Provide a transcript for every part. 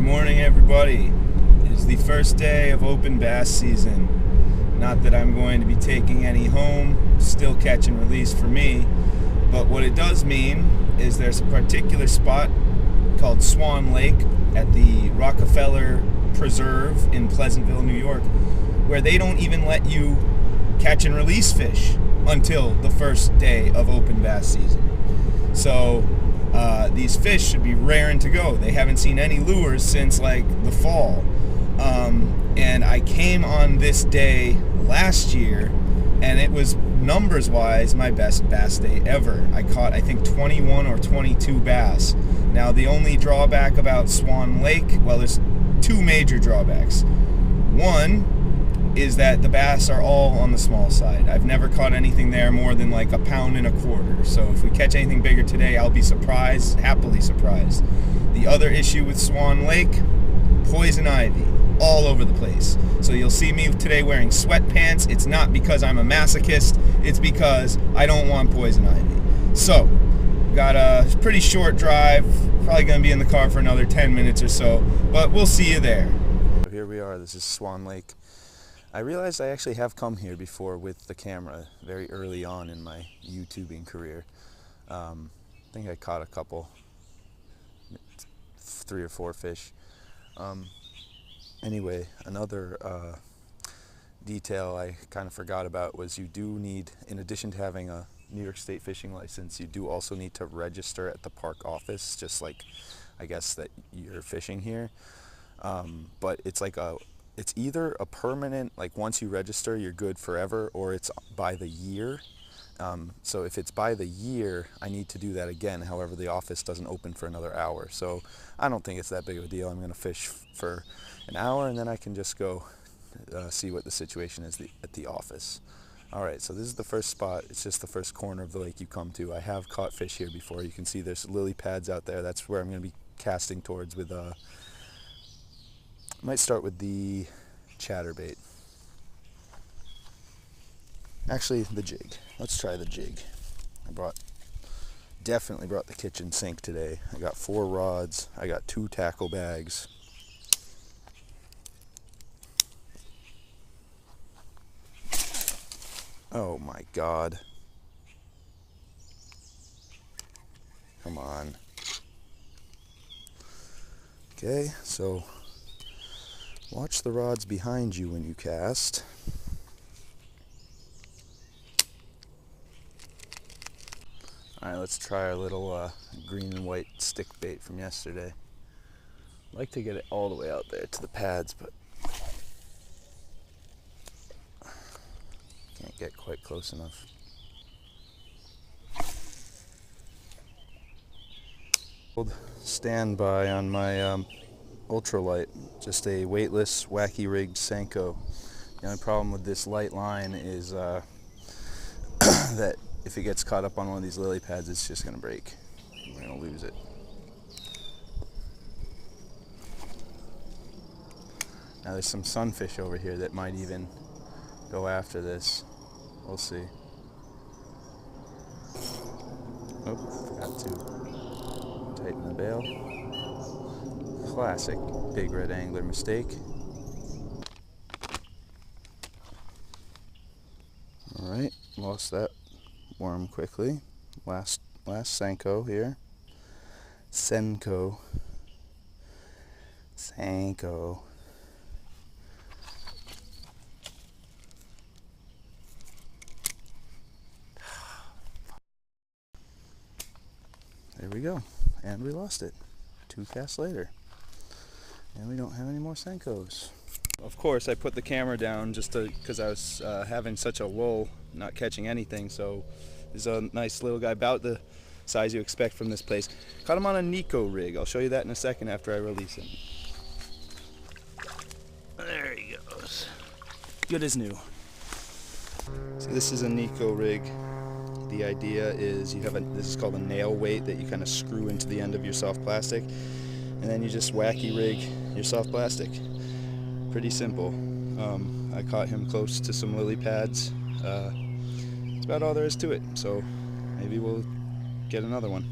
morning, everybody. It is the first day of open bass season. Not that I'm going to be taking any home, still catch and release for me, but what it does mean is there's a particular spot called Swan Lake at the Rockefeller Preserve in Pleasantville, New York, where they don't even let you catch and release fish until the first day of open bass season. So these fish should be raring to go. They haven't seen any lures since like the fall. And I came on this day last year, and it was numbers wise my best bass day ever. I caught, I think, 21 or 22 bass. Now the only drawback about Swan Lake, well, there's two major drawbacks. One is that the bass are all on the small side. I've never caught anything there more than like a pound and a quarter. So if we catch anything bigger today, I'll be surprised, happily surprised. The other issue with Swan Lake, poison ivy all over the place. So you'll see me today wearing sweatpants. It's not because I'm a masochist, it's because I don't want poison ivy. So, got a pretty short drive, probably gonna be in the car for another 10 minutes or so, but we'll see you there. So here we are, this is Swan Lake. I realized I actually have come here before with the camera very early on in my YouTubing career. I think I caught a couple, 3 or 4 fish. Anyway, another detail I kind of forgot about was you do need, in addition to having a New York State fishing license, you do also need to register at the park office, just like I guess that you're fishing here. But it's like it's either a permanent, like once you register you're good forever, or it's by the year. So if it's by the year, I need to do that again. However, the office doesn't open for another hour. So I don't think it's that big of a deal. I'm going to fish for an hour and then I can just go see what the situation is at the office. Alright, so this is the first spot. It's just the first corner of the lake you come to. I have caught fish here before. You can see there's lily pads out there. That's where I'm going to be casting towards with might start with the chatterbait. Actually, the jig. Let's try the jig. Definitely brought the kitchen sink today. I got 4 rods. I got 2 tackle bags. Oh my God. Come on. Okay, so watch the rods behind you when you cast. Alright, let's try our little green and white stick bait from yesterday. I'd like to get it all the way out there to the pads, but can't get quite close enough. Standby on my ultralight, just a weightless, wacky rigged Senko. The only problem with this light line is that if it gets caught up on one of these lily pads, it's just gonna break. We're gonna lose it. Now there's some sunfish over here that might even go after this. We'll see. Oh, forgot to tighten the bail. Classic big red angler mistake. Alright, lost that worm quickly. Last Senko here. Senko. There we go. And we lost it. 2 casts later. And we don't have any more Senkos. Of course, I put the camera down just because I was having such a lull, not catching anything. So this is a nice little guy, about the size you expect from this place. Caught him on a Neko rig. I'll show you that in a second after I release him. There he goes. Good as new. So this is a Neko rig. The idea is you have this is called a nail weight that you kind of screw into the end of your soft plastic, and then you just wacky rig your soft plastic. Pretty simple. I caught him close to some lily pads. That's about all there is to it, so maybe we'll get another one.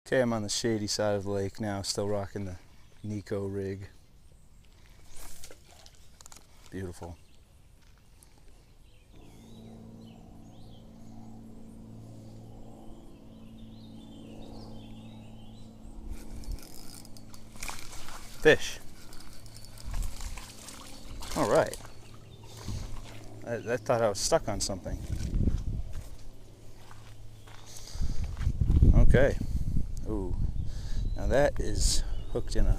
Okay, I'm on the shady side of the lake now, still rocking the Neko rig. Beautiful. Fish. All right. I thought I was stuck on something. Okay. Ooh. Now that is hooked in a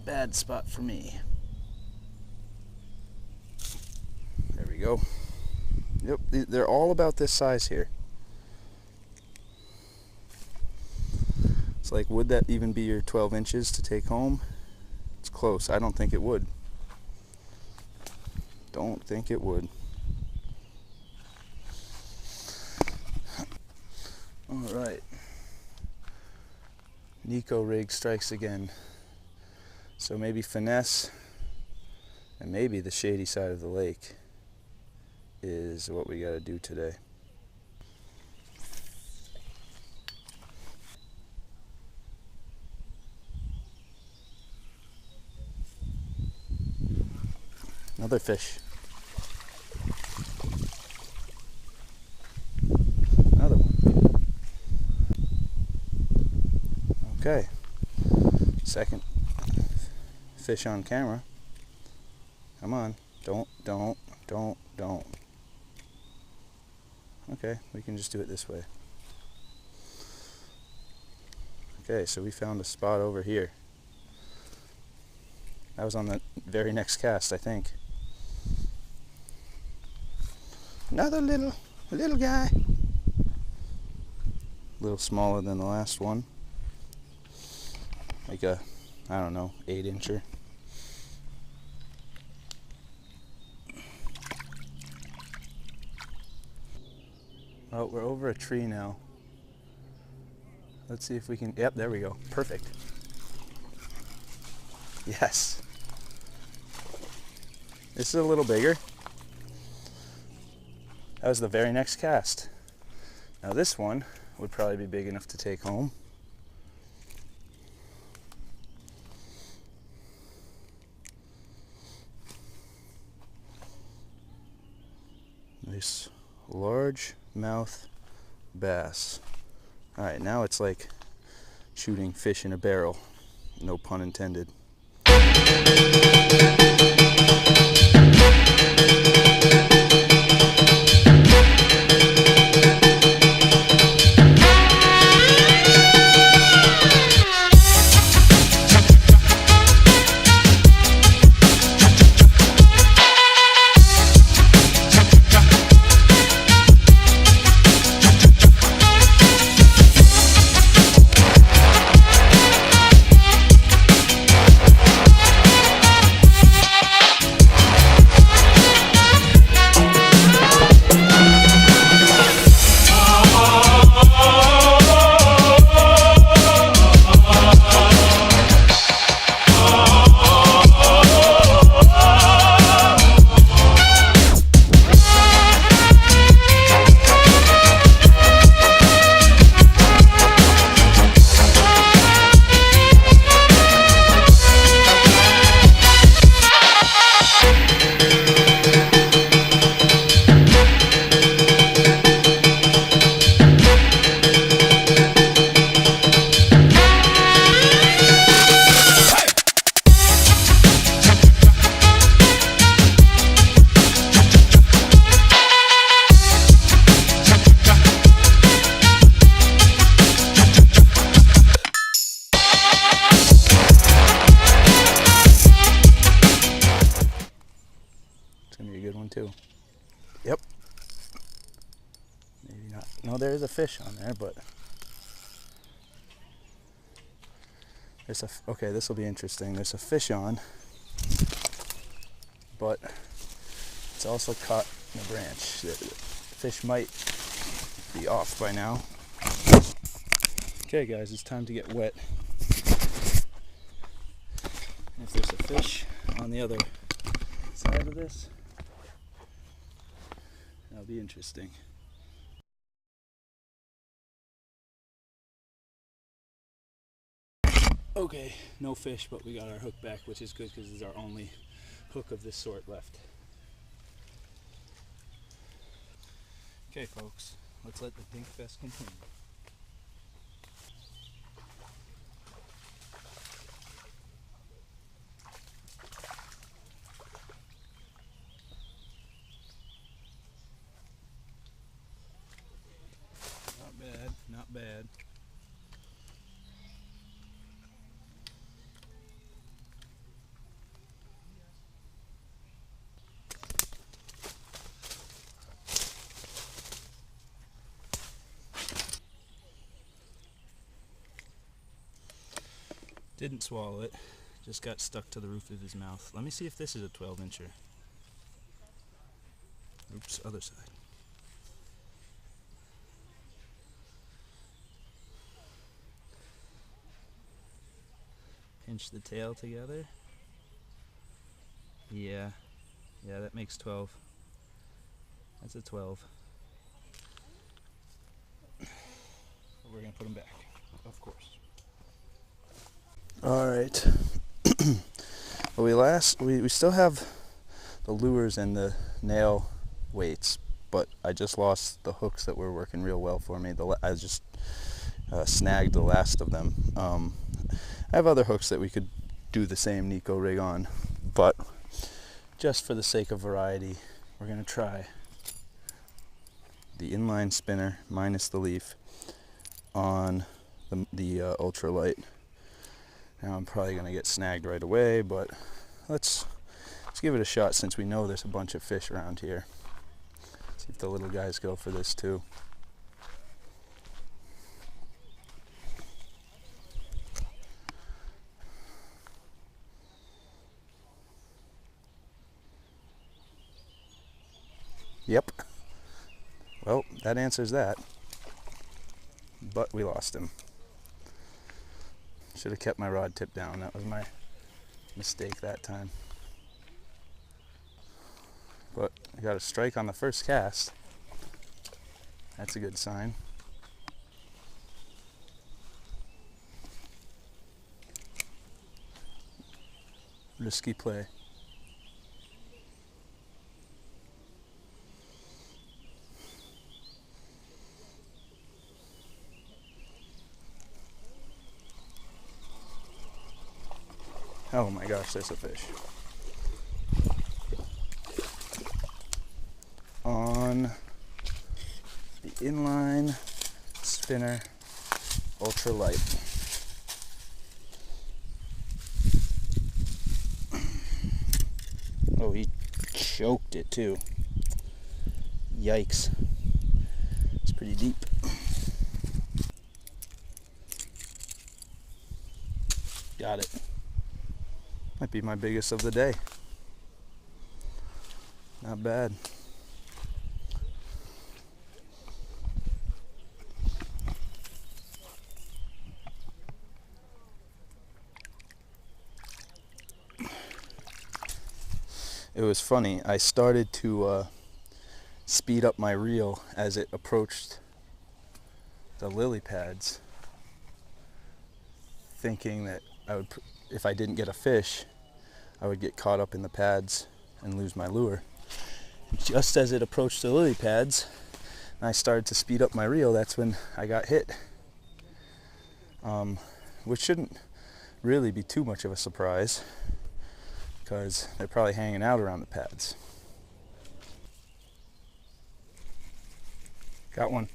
bad spot for me. There we go. Yep, they're all about this size here. It's like, would that even be your 12 inches to take home? It's close. I don't think it would. Don't think it would. All right. Neko rig strikes again. So maybe finesse and maybe the shady side of the lake is what we got to do today. Another fish. Another one. Okay. Second fish on camera. Come on. Don't. Okay, we can just do it this way. Okay, so we found a spot over here. That was on the very next cast, I think. Another little guy. A little smaller than the last one. Like a, I don't know, 8-incher. Oh, we're over a tree now. Let's see if we can, yep, there we go. Perfect. Yes. This is a little bigger. That was the very next cast. Now this one would probably be big enough to take home. Nice large mouth bass. All right, now it's like shooting fish in a barrel. No pun intended. Too. Yep. Maybe not. No, there is a fish on there, but there's okay, this will be interesting. There's a fish on, but it's also caught in a branch. The fish might be off by now. Okay, guys, it's time to get wet. If there's a fish on the other side of this, that'll be interesting. Okay, no fish, but we got our hook back, which is good because it's our only hook of this sort left. Okay, folks, let's let the DINK-FEST continue. Not bad, not bad. Didn't swallow it, just got stuck to the roof of his mouth. Let me see if this is a 12-incher. Oops, other side. Pinch the tail together. Yeah, that makes 12. That's a 12. We're gonna put him back, of course. All right. Well, we still have the lures and the nail weights, but I just lost the hooks that were working real well for me. I just snagged the last of them. I have other hooks that we could do the same Neko rig on, but just for the sake of variety, we're gonna try the inline spinner minus the leaf on the ultralight. Now I'm probably gonna get snagged right away, but let's give it a shot since we know there's a bunch of fish around here. See if the little guys go for this too. Yep. Well, that answers that. But we lost him. Should have kept my rod tip down. That was my mistake that time. But I got a strike on the first cast. That's a good sign. Risky play. Oh my gosh, there's a fish. On the inline spinner ultralight. Oh, he choked it too. Yikes. It's pretty deep. Got it. Might be my biggest of the day. Not bad. It was funny. I started to speed up my reel as it approached the lily pads, thinking that if I didn't get a fish, I would get caught up in the pads and lose my lure. Just as it approached the lily pads and I started to speed up my reel, that's when I got hit. Which shouldn't really be too much of a surprise because they're probably hanging out around the pads. Got one.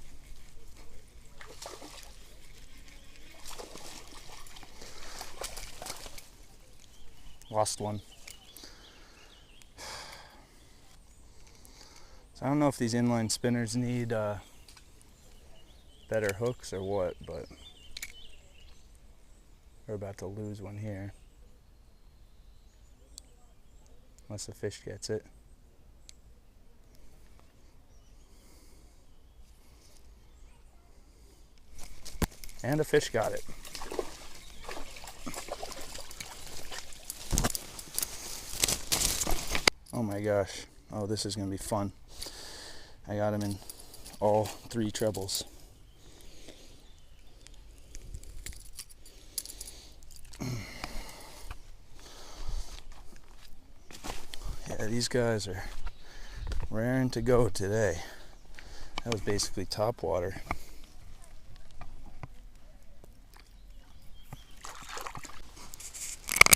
Lost one. So I don't know if these inline spinners need better hooks or what, but we're about to lose one here. Unless the fish gets it. And a fish got it. Oh my gosh. Oh, this is going to be fun. I got him in all 3 trebles. Yeah, these guys are raring to go today. That was basically top water.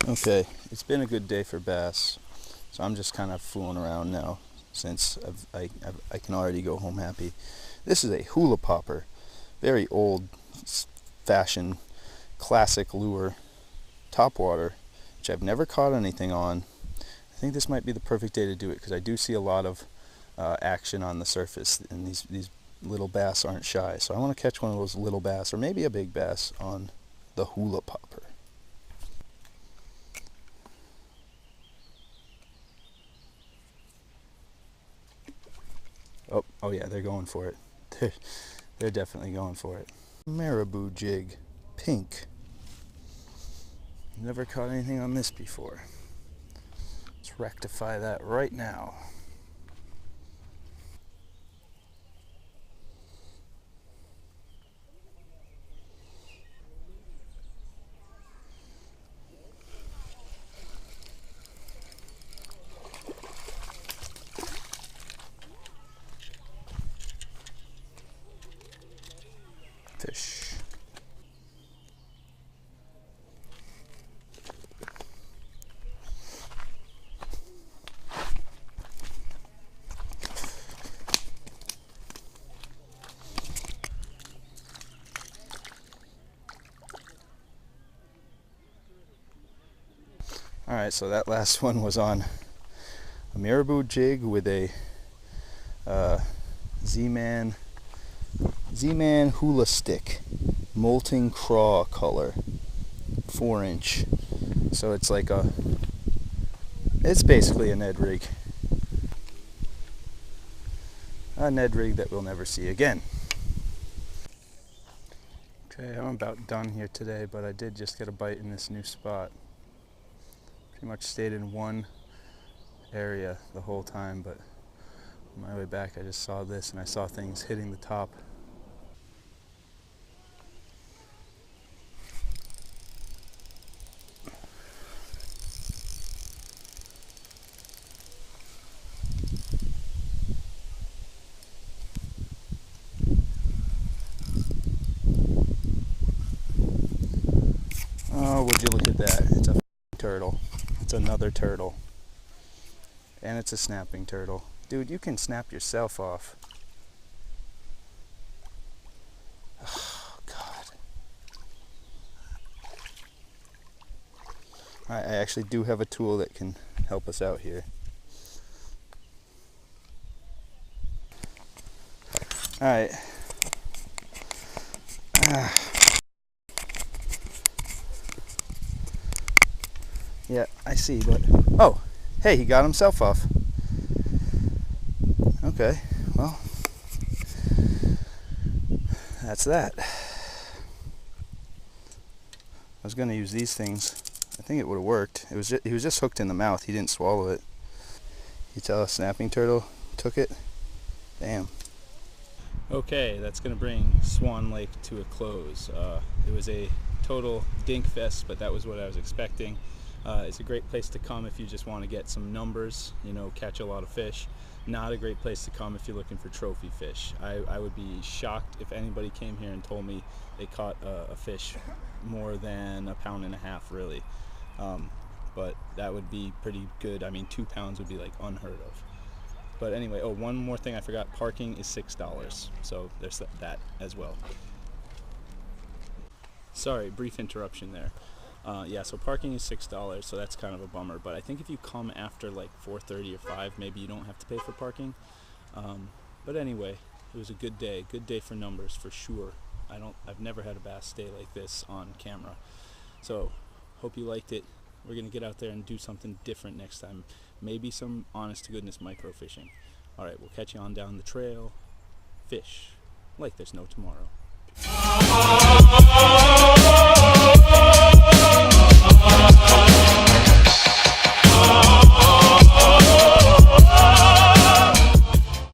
Okay, it's been a good day for bass, so I'm just kind of fooling around now since I can already go home happy. This is a hula popper, very old-fashioned, classic lure, topwater, which I've never caught anything on. I think this might be the perfect day to do it because I do see a lot of action on the surface, and these little bass aren't shy. So I want to catch one of those little bass, or maybe a big bass, on the hula popper. Oh yeah, they're going for it. They're definitely going for it. Marabou jig, pink. Never caught anything on this before. Let's rectify that right now. Fish. Alright, so that last one was on a marabou jig with a Z-Man hula stick, molten craw color, 4-inch. So it's like it's basically a Ned rig. A Ned rig that we'll never see again. Okay, I'm about done here today, but I did just get a bite in this new spot. Pretty much stayed in one area the whole time, but on my way back I just saw this and I saw things hitting the top. Oh, would you look at that? It's a turtle. It's another turtle. And it's a snapping turtle. Dude, you can snap yourself off. Oh, God. I actually do have a tool that can help us out here. Alright. Yeah, I see, but... Oh! Hey, he got himself off. Okay, well... That's that. I was going to use these things. I think it would have worked. He was just hooked in the mouth. He didn't swallow it. You tell a snapping turtle took it? Damn. Okay, that's going to bring Swan Lake to a close. It was a total DINK-FEST, but that was what I was expecting. It's a great place to come if you just want to get some numbers, you know, catch a lot of fish. Not a great place to come if you're looking for trophy fish. I would be shocked if anybody came here and told me they caught a fish more than 1.5 pounds, really. But that would be pretty good. I mean, 2 pounds would be like unheard of. But anyway, oh, one more thing I forgot. Parking is $6, so there's that as well. Sorry, brief interruption there. Yeah, so parking is $6, so that's kind of a bummer. But I think if you come after like 4:30 or 5, maybe you don't have to pay for parking. But anyway, it was a good day for numbers for sure. I've never had a bass day like this on camera. So hope you liked it. We're gonna get out there and do something different next time. Maybe some honest to goodness micro fishing. All right, we'll catch you on down the trail. Fish like there's no tomorrow.